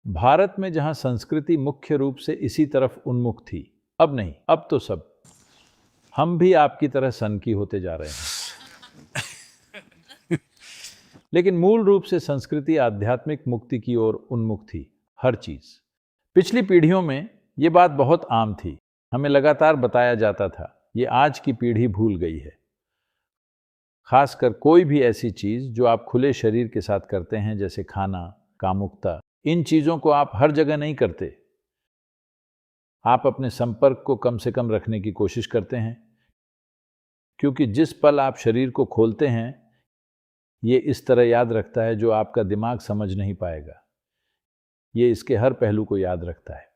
भारत में जहां संस्कृति मुख्य रूप से इसी तरफ उन्मुख थी, अब नहीं, अब तो सब हम भी आपकी तरह सनकी होते जा रहे हैं। लेकिन मूल रूप से संस्कृति आध्यात्मिक मुक्ति की ओर उन्मुख थी, हर चीज। पिछली पीढ़ियों में ये बात बहुत आम थी, हमें लगातार बताया जाता था। ये आज की पीढ़ी भूल गई है। खासकर कोई भी ऐसी चीज जो आप खुले शरीर के साथ करते हैं, जैसे खाना, कामुकता, इन चीजों को आप हर जगह नहीं करते। आप अपने संपर्क को कम से कम रखने की कोशिश करते हैं, क्योंकि जिस पल आप शरीर को खोलते हैं, ये इस तरह याद रखता है जो आपका दिमाग समझ नहीं पाएगा। ये इसके हर पहलू को याद रखता है।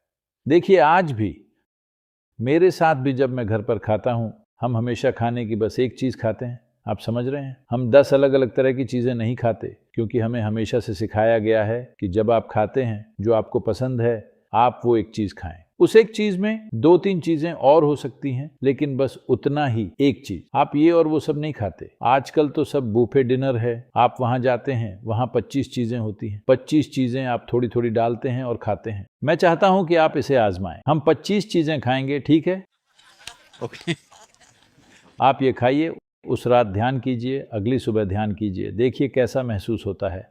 देखिए, आज भी मेरे साथ भी जब मैं घर पर खाता हूं, हम हमेशा खाने की बस एक चीज खाते हैं। आप समझ रहे हैं? हम 10 अलग अलग तरह की चीजें नहीं खाते, क्योंकि हमें हमेशा से सिखाया गया है कि जब आप खाते हैं, जो आपको पसंद है, आप वो एक चीज खाएं। उस एक चीज में 2-3 चीजें और हो सकती हैं, लेकिन बस उतना ही, एक चीज। आप ये और वो सब नहीं खाते। आजकल तो सब बूफे डिनर है। आप वहां जाते हैं, वहां 25 चीजें होती हैं। 25 चीजें आप थोड़ी थोड़ी डालते हैं और खाते हैं। मैं चाहता हूं कि आप इसे आजमाएं। हम 25 चीजें खाएंगे, ठीक है? ओके। आप ये खाइए, उस रात ध्यान कीजिए, अगली सुबह ध्यान कीजिए, देखिए कैसा महसूस होता है।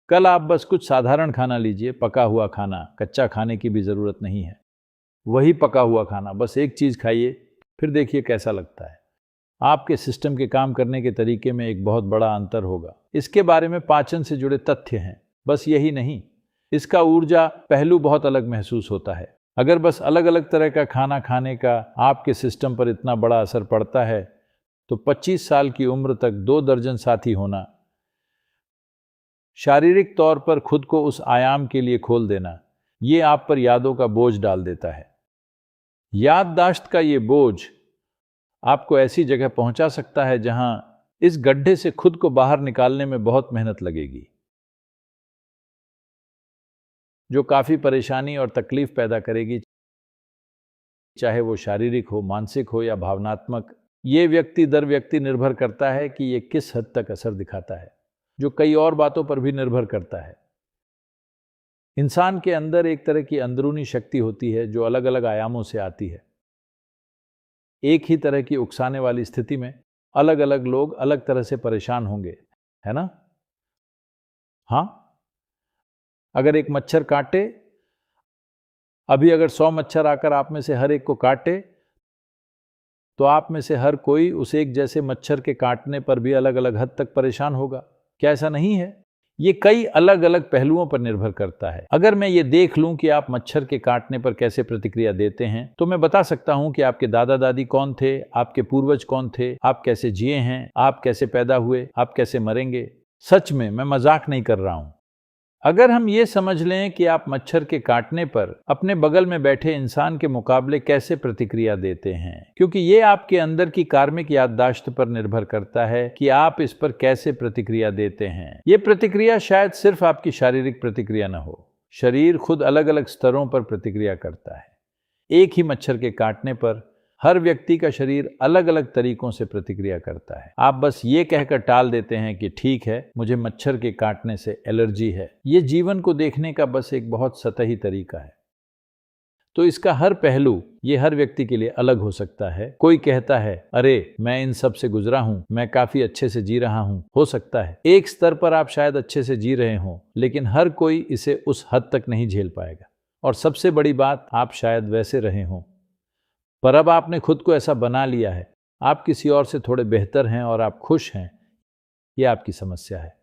कल आप बस कुछ साधारण खाना लीजिए, पका हुआ खाना, कच्चा खाने की भी जरूरत नहीं है। वही पका हुआ खाना, बस एक चीज खाइए, फिर देखिए कैसा लगता है। आपके सिस्टम के काम करने के तरीके में एक बहुत बड़ा अंतर होगा। इसके बारे में पाचन से जुड़े तथ्य हैं। बस यही नहीं, इसका ऊर्जा पहलू बहुत अलग महसूस होता है। अगर बस अलग अलग तरह का खाना खाने का आपके सिस्टम पर इतना बड़ा असर पड़ता है, तो 25 साल की उम्र तक 2 दर्जन साथी होना, शारीरिक तौर पर खुद को उस आयाम के लिए खोल देना, ये आप पर यादों का बोझ डाल देता है। याददाश्त का ये बोझ आपको ऐसी जगह पहुंचा सकता है जहां इस गड्ढे से खुद को बाहर निकालने में बहुत मेहनत लगेगी, जो काफी परेशानी और तकलीफ पैदा करेगी, चाहे वो शारीरिक हो, मानसिक हो या भावनात्मक। ये व्यक्ति दर व्यक्ति निर्भर करता है कि ये किस हद तक असर दिखाता है, जो कई और बातों पर भी निर्भर करता है। इंसान के अंदर एक तरह की अंदरूनी शक्ति होती है जो अलग अलग आयामों से आती है। एक ही तरह की उकसाने वाली स्थिति में अलग अलग लोग अलग तरह से परेशान होंगे, है ना? हाँ, अगर एक मच्छर काटे, अभी अगर 100 मच्छर आकर आप में से हर एक को काटे, तो आप में से हर कोई उस एक जैसे मच्छर के काटने पर भी अलग अलग हद तक परेशान होगा। क्या ऐसा नहीं है? ये कई अलग अलग पहलुओं पर निर्भर करता है। अगर मैं ये देख लूं कि आप मच्छर के काटने पर कैसे प्रतिक्रिया देते हैं, तो मैं बता सकता हूं कि आपके दादा दादी कौन थे, आपके पूर्वज कौन थे, आप कैसे जिए हैं, आप कैसे पैदा हुए, आप कैसे मरेंगे। सच में, मैं मजाक नहीं कर रहा हूं। अगर हम ये समझ लें कि आप मच्छर के काटने पर अपने बगल में बैठे इंसान के मुकाबले कैसे प्रतिक्रिया देते हैं, क्योंकि ये आपके अंदर की कार्मिक याददाश्त पर निर्भर करता है कि आप इस पर कैसे प्रतिक्रिया देते हैं। ये प्रतिक्रिया शायद सिर्फ आपकी शारीरिक प्रतिक्रिया न हो। शरीर खुद अलग अलग स्तरों पर प्रतिक्रिया करता है। एक ही मच्छर के काटने पर हर व्यक्ति का शरीर अलग अलग तरीकों से प्रतिक्रिया करता है। आप बस ये कहकर टाल देते हैं कि ठीक है, मुझे मच्छर के काटने से एलर्जी है। ये जीवन को देखने का बस एक बहुत सतही तरीका है। तो इसका हर पहलू ये हर व्यक्ति के लिए अलग हो सकता है। कोई कहता है, अरे मैं इन सब से गुजरा हूं, मैं काफी अच्छे से जी रहा हूं। हो सकता है एक स्तर पर आप शायद अच्छे से जी रहे हों, लेकिन हर कोई इसे उस हद तक नहीं झेल पाएगा। और सबसे बड़ी बात, आप शायद वैसे रहे हों, पर अब आपने खुद को ऐसा बना लिया है, आप किसी और से थोड़े बेहतर हैं और आप खुश हैं। यह आपकी समस्या है।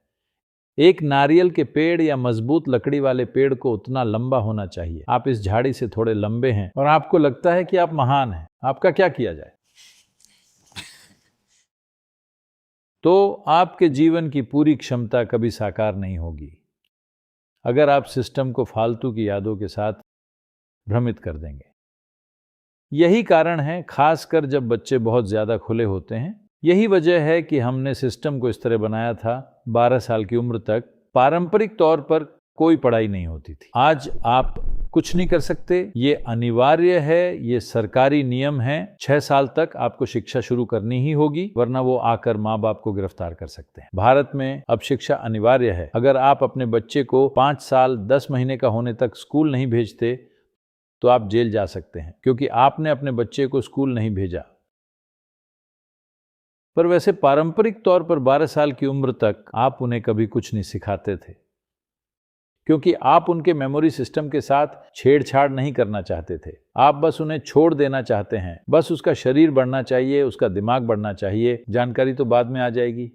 एक नारियल के पेड़ या मजबूत लकड़ी वाले पेड़ को उतना लंबा होना चाहिए। आप इस झाड़ी से थोड़े लंबे हैं और आपको लगता है कि आप महान हैं। आपका क्या किया जाए? तो आपके जीवन की पूरी क्षमता कभी साकार नहीं होगी अगर आप सिस्टम को फालतू की यादों के साथ भ्रमित कर देंगे। यही कारण है, खासकर जब बच्चे बहुत ज्यादा खुले होते हैं, यही वजह है कि हमने सिस्टम को इस तरह बनाया था। 12 साल की उम्र तक पारंपरिक तौर पर कोई पढ़ाई नहीं होती थी। आज आप कुछ नहीं कर सकते, ये अनिवार्य है, ये सरकारी नियम है। 6 साल तक आपको शिक्षा शुरू करनी ही होगी, वरना वो आकर माँ बाप को गिरफ्तार कर सकते हैं। भारत में अब शिक्षा अनिवार्य है। अगर आप अपने बच्चे को 5 साल 10 महीने का होने तक स्कूल नहीं भेजते तो आप जेल जा सकते हैं, क्योंकि आपने अपने बच्चे को स्कूल नहीं भेजा। पर वैसे पारंपरिक तौर पर 12 साल की उम्र तक आप उन्हें कभी कुछ नहीं सिखाते थे, क्योंकि आप उनके मेमोरी सिस्टम के साथ छेड़छाड़ नहीं करना चाहते थे। आप बस उन्हें छोड़ देना चाहते हैं। बस उसका शरीर बढ़ना चाहिए, उसका दिमाग बढ़ना चाहिए, जानकारी तो बाद में आ जाएगी।